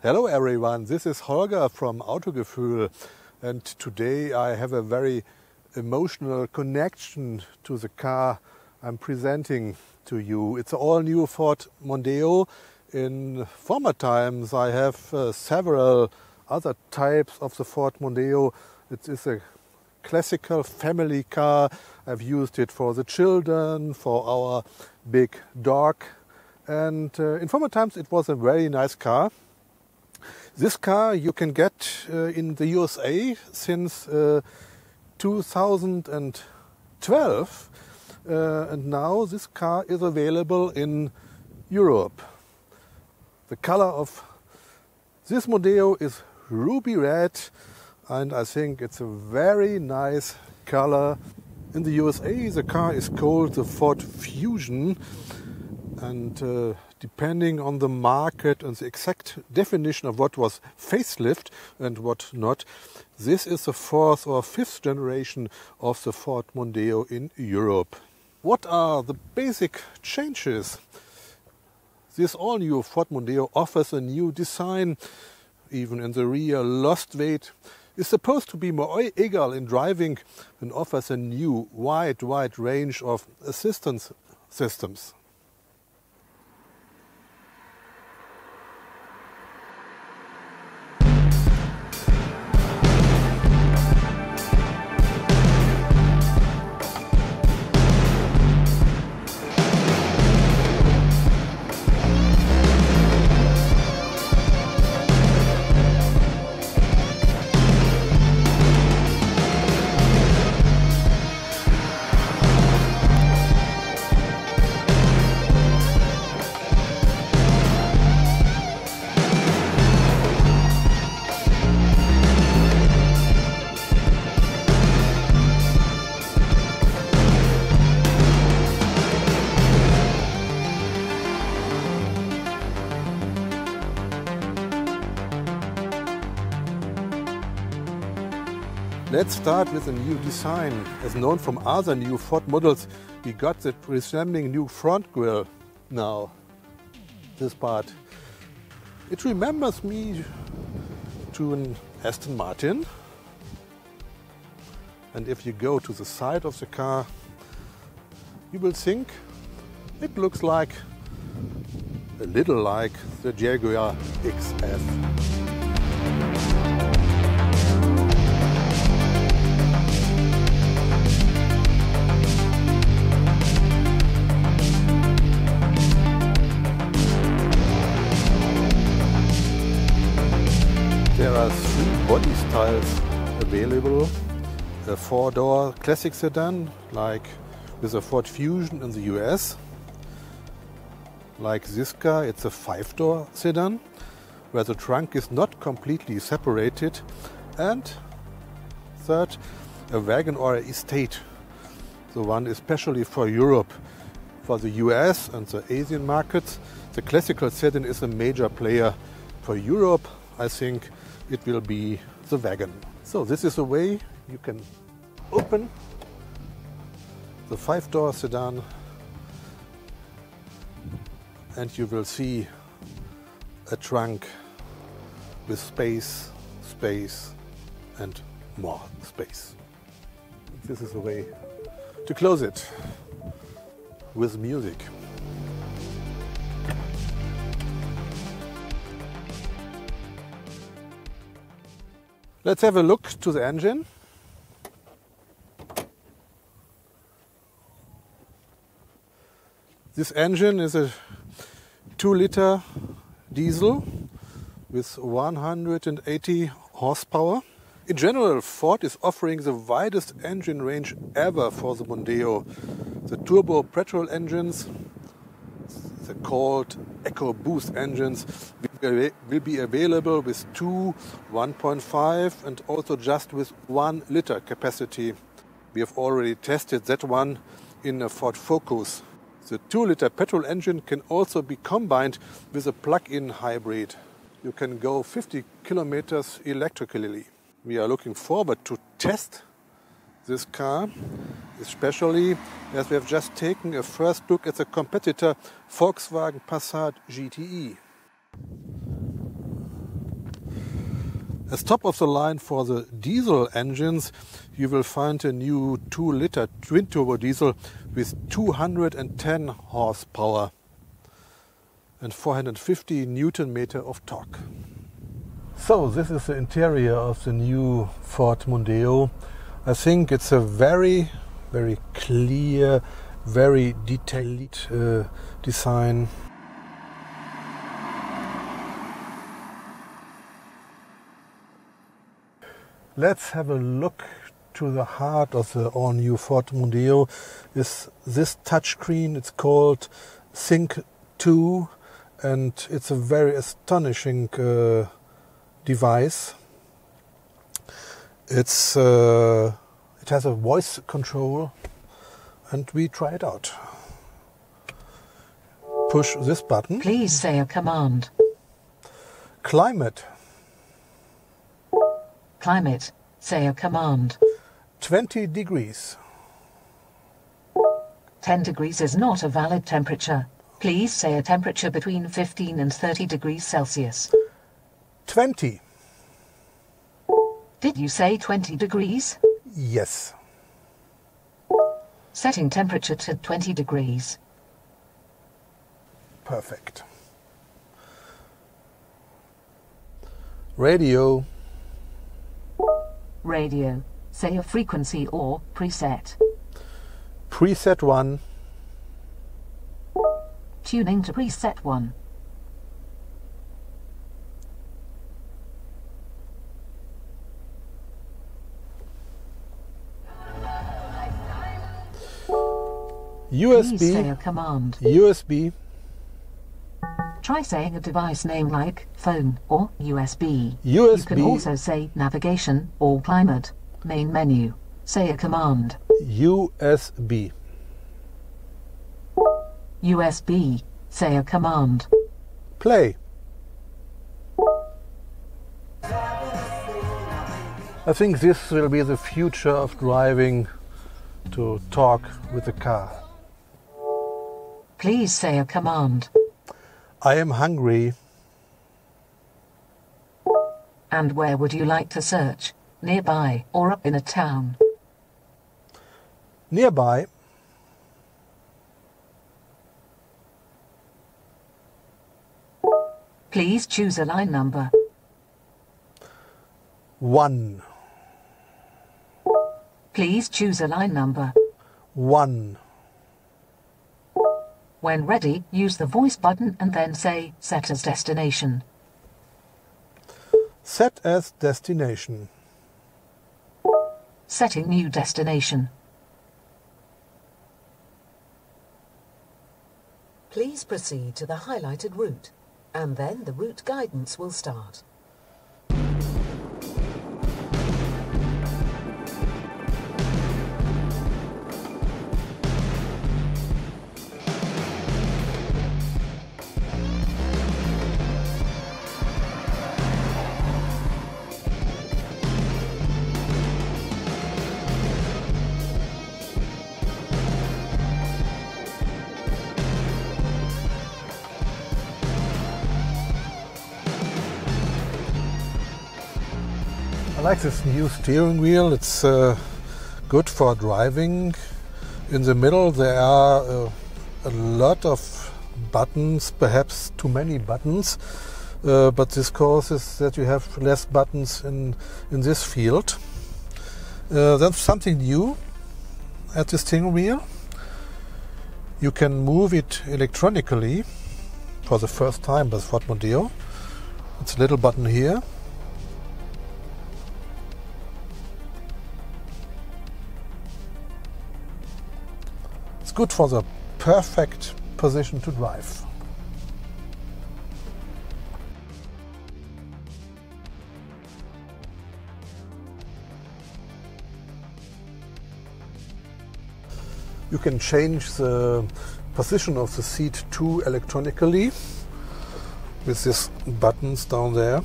Hello everyone, this is Holger from Autogefühl, and today I have a very emotional connection to the car I'm presenting to you. It's an all-new Ford Mondeo. In former times I have several other types of the Ford Mondeo. It is a classical family car. I've used it for the children, for our big dog, and in former times it was a very nice car. This car you can get in the USA since 2012, and now this car is available in Europe. The color of this Mondeo is ruby red, and I think it's a very nice color. In the USA the car is called the Ford Fusion, and depending on the market and the exact definition of what was facelift and what not, this is the fourth or fifth generation of the Ford Mondeo in Europe. What are the basic changes? This all-new Ford Mondeo offers a new design. Even in the rear, lost weight is supposed to be more agile in driving and offers a new wide range of assistance systems. Let's start with a new design. As known from other new Ford models, we got the resembling new front grille now. This part. It remembers me to an Aston Martin. And if you go to the side of the car, you will think it looks like a little like the Jaguar XF. There are three body styles available. A four-door classic sedan, like with a Ford Fusion in the US. Like this car, it's a five-door sedan, where the trunk is not completely separated. And third, a wagon or an estate. The one especially for Europe. For the US and the Asian markets, the classical sedan is a major player. For Europe, I think it will be the wagon. So this is the way you can open the five-door sedan, and you will see a trunk with space, and more space. This is the way to close it with music. Let's have a look to the engine. This engine is a 2-liter diesel with 180 horsepower. In general, Ford is offering the widest engine range ever for the Mondeo. The turbo petrol engines, the called EcoBoost engines, will be available with 2, 1.5 and also just with 1 liter capacity. We have already tested that one in a Ford Focus. The 2-liter petrol engine can also be combined with a plug-in hybrid. You can go 50 kilometers electrically. We are looking forward to test this car, especially as we have just taken a first look at the competitor Volkswagen Passat GTE. As top of the line for the diesel engines, you will find a new 2-liter twin-turbo diesel with 210 horsepower and 450 Newton-meter of torque. So this is the interior of the new Ford Mondeo. I think it's a very, very clear, very detailed design. Let's have a look to the heart of the all-new Ford Mondeo. Is this touchscreen? It's called Sync 2, and it's a very astonishing device. It has a voice control, and we try it out. Push this button. Please say a command. Climate. Climate. Say a command. 20 degrees. 10 degrees is not a valid temperature. Please say a temperature between 15 and 30 degrees Celsius. 20. Did you say 20 degrees? Yes. Setting temperature to 20 degrees. Perfect. Radio. Radio. Say a frequency or preset. Preset 1. Tuning to preset 1. USB. Please say a command. USB. Try saying a device name like phone or USB. USB. You can also say navigation or climate. Main menu. Say a command. USB. USB. Say a command. Play. I think this will be the future of driving, to talk with the car. Please say a command. I am hungry. And where would you like to search? Nearby or up in a town? Nearby. Please choose a line number. 1. Please choose a line number. 1. When ready, use the voice button and then say set as destination. Set as destination. Setting new destination. Please proceed to the highlighted route, and then the route guidance will start. I like this new steering wheel. It's good for driving. In the middle there are a lot of buttons, perhaps too many buttons, but this causes that you have less buttons in this field. That's something new at the steering wheel. You can move it electronically for the first time by Ford Mondeo. It's a little button here. It's good for the perfect position to drive. You can change the position of the seat too electronically with these buttons down there.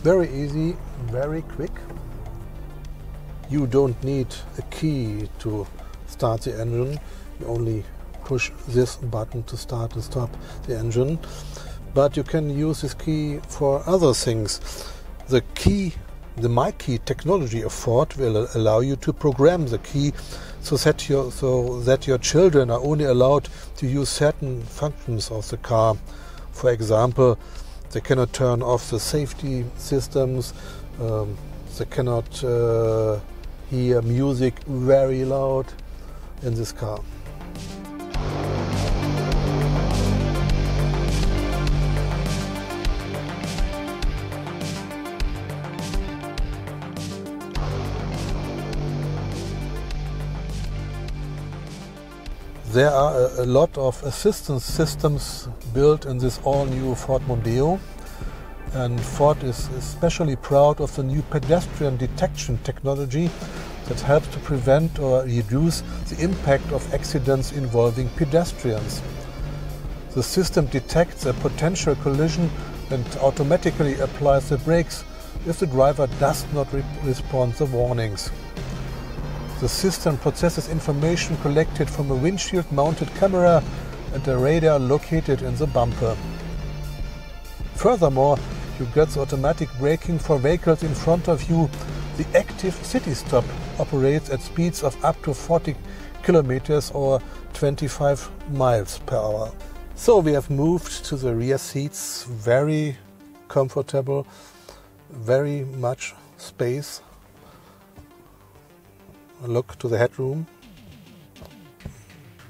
Very easy, very quick. You don't need a key to start the engine. You only push this button to start and stop the engine. But you can use this key for other things. The My Key technology of Ford will allow you to program the key so that your children are only allowed to use certain functions of the car. For example, they cannot turn off the safety systems, they cannot hear music very loud in this car. There are a lot of assistance systems built in this all-new Ford Mondeo, and Ford is especially proud of the new pedestrian detection technology that helps to prevent or reduce the impact of accidents involving pedestrians. The system detects a potential collision and automatically applies the brakes if the driver does not respond to warnings. The system processes information collected from a windshield-mounted camera and a radar located in the bumper. Furthermore, you get the automatic braking for vehicles in front of you. The active city stop operates at speeds of up to 40 kilometers or 25 miles per hour. So we have moved to the rear seats, very comfortable, very much space. Look to the headroom,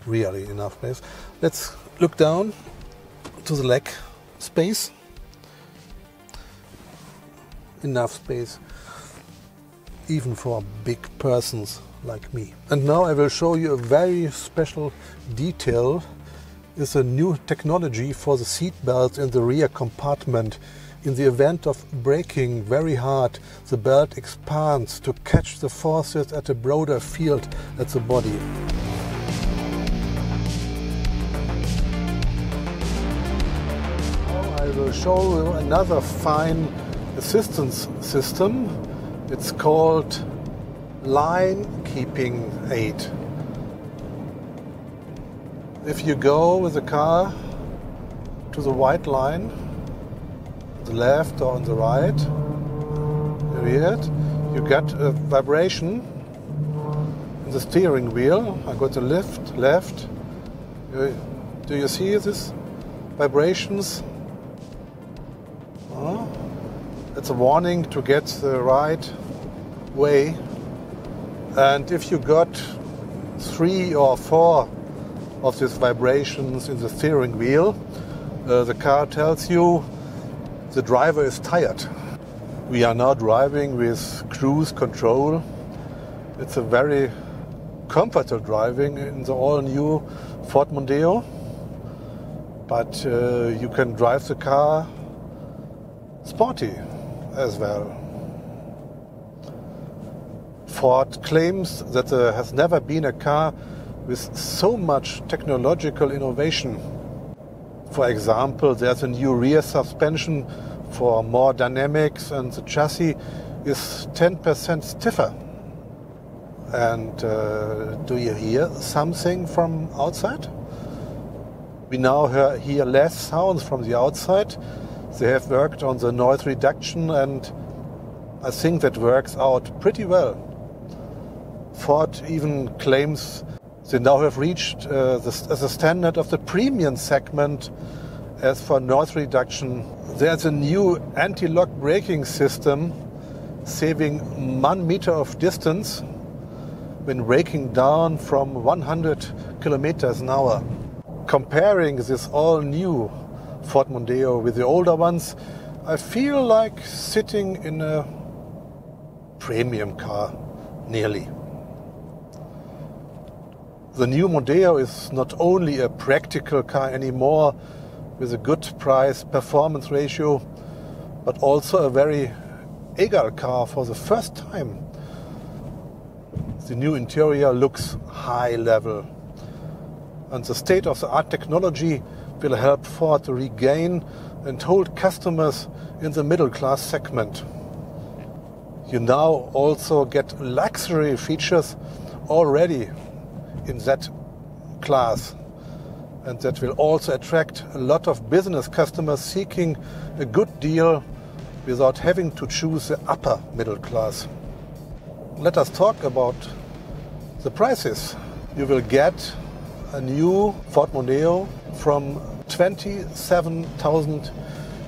really enough space. Let's look down to the leg space. Enough space even for big persons like me. And now I will show you a very special detail. It's a new technology for the seat belts in the rear compartment. In the event of braking very hard, the belt expands to catch the forces at a broader field at the body. Now I will show you another fine assistance system. It's called line keeping aid. If you go with the car to the white line, the left or on the right, you get a vibration in the steering wheel. I go to left. Do you see this vibrations? It's a warning to get the right way. And if you got 3 or 4 of these vibrations in the steering wheel, the car tells you the driver is tired. We are now driving with cruise control. It's a very comfortable driving in the all-new Ford Mondeo. But you can drive the car sporty as well. Ford claims that there has never been a car with so much technological innovation. For example, there's a new rear suspension for more dynamics, and the chassis is 10% stiffer. And do you hear something from outside? We now hear less sounds from the outside. They have worked on the noise reduction, and I think that works out pretty well. Ford even claims they now have reached the standard of the premium segment as for noise reduction. There's a new anti-lock braking system saving 1 meter of distance when braking down from 100 kilometers an hour. Comparing this all-new Ford Mondeo with the older ones, I feel like sitting in a premium car, nearly. The new Mondeo is not only a practical car anymore with a good price-performance ratio, but also a very agile car for the first time. The new interior looks high level, and the state-of-the-art technology will help Ford to regain and hold customers in the middle-class segment. You now also get luxury features already in that class. and that will also attract a lot of business customers seeking a good deal without having to choose the upper middle class. Let us talk about the prices. You will get a new Ford Mondeo from 27,000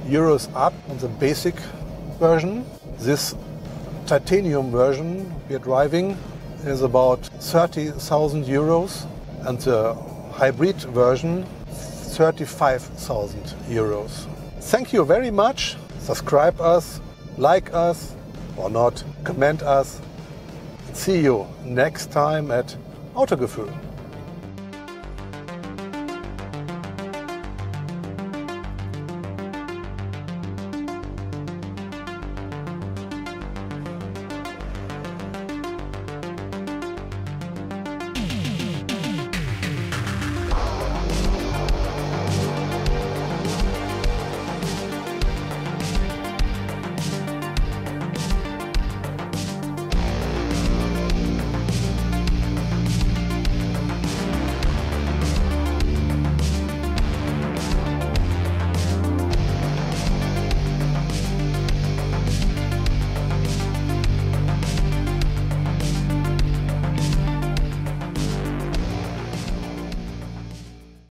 euros up on the basic version. This titanium version we are driving is about 30,000 euros, and the hybrid version 35,000 euros. Thank you very much. Subscribe us, like us or not, comment us. See you next time at Autogefühl.